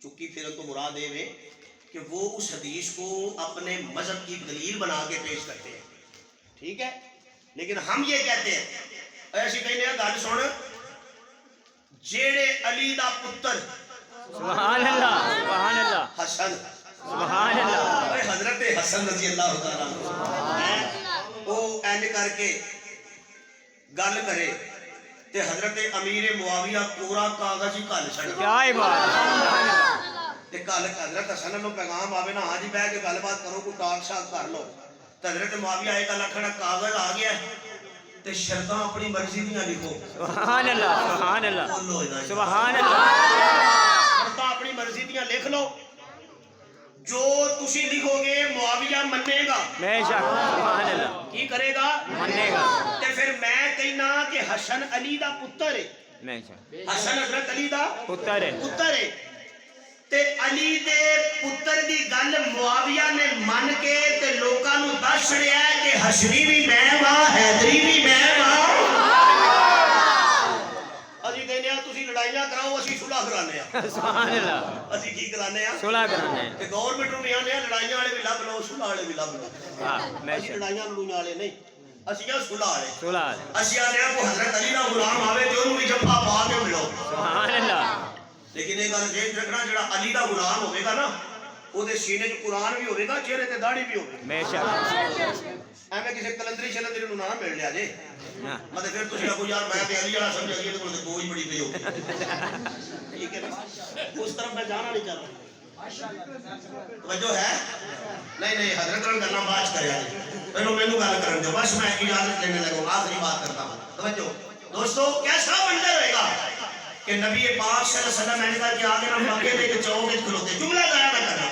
چکی پھرن تو مراد ہے کہ وہ اس حدیث کو اپنے مذہب کی دلیل بنا کے پیش کرتے ہیں. ٹھیک ہے، لیکن ہم یہ کہتے ہیں ایسی کہنے ہیں گل سن، جیڑے علی دا پتر سبحان اللہ سبحان اللہ حسن سبحان اللہ. حضرت حسن رضی اللہ تعالیٰ عنہ وہ اینڈ کر کے گل کرے تے حضرت امیر معاویہ پورا کاغذ ہی کل چھڑ کیا ہی بات سبحان اللہ. تے کل حضرت حسن نو پیغام آوے نا ہاں جی بیٹھ کے گل بات کرو کوئی ٹاک شاک کر لو. تے حضرت معاویہ ایک گل آکھنا کاغذ آ گیا تے شرطاں اپنی مرضی دیاں لکھو. سبحان اللہ سبحان اللہ بولو نا سبحان اللہ. شرطاں اپنی مرضی دیاں لکھ لو، جو تسی لکھو گے معاویہ منے گا. بے شک سبحان اللہ. کی کرے گا؟ منے گا. تے پھر میں کہنا کہ حسن علی دا پتر ہے. بے شک حسن حضرت علی دا پتر ہے. پتر ہے تے علی دے پتر دی گل معاویہ نے من کے تے لوکاں نو دس چھڑیا ہے کہ حشری بھی میں وا حیدری بھی میں وا. اسی کہنے ہیں تسی لڑائیاں کراؤ اسی صلح کرانے ہیں. سبحان اللہ. اسی کی کرانے ہیں؟ صلح کرانے ہیں. کہ گورنمنٹ نو نہیں آنے لڑائیاں والے بھی لب لو صلح والے بھی لب لو. ہاں بے اسی شک لڑائیاں لڑویاں والے نہیں، اسی ہیں صلح والے. صلح. اسی آنے ہیں کو حضرت علی دا غلام آوے تے انہوں بھی جفا پا کے ملو. سبحان اللہ. لیکن یہ گل ذہن رکھنا جڑا علی دا غلام ہوے گا نا او دے سینے وچ قرآن بھی ہوے گا، چہرے تے داڑھی بھی ہوے. بے شک. ایویں کسی کلندری شلندری نو نہ مل لیا جے ہاں. مطلب پھر تسی آکھو یار میں تے علی والا سمجھ گیا تے کول تے کوئی بڑی پئی ہوگی. ٹھیک ہے نا، اس طرف میں جانا نہیں چاہتا. توجہ ہے؟ نہیں نہیں حضرت نے گلاں بات کریا جی، پہلو مینوں گل کرن دو، بس میں اجازت لینے لگا. آخری بات کرتا ہوں. توجہ دوستو، کیسا منظر ہوئے گا کہ نبی پاک صلی اللہ علیہ وسلم نے کہا کہ آگے ہم مکے دے کے چوک وچ کھلوتے. جملہ ضائع نہ کرنا.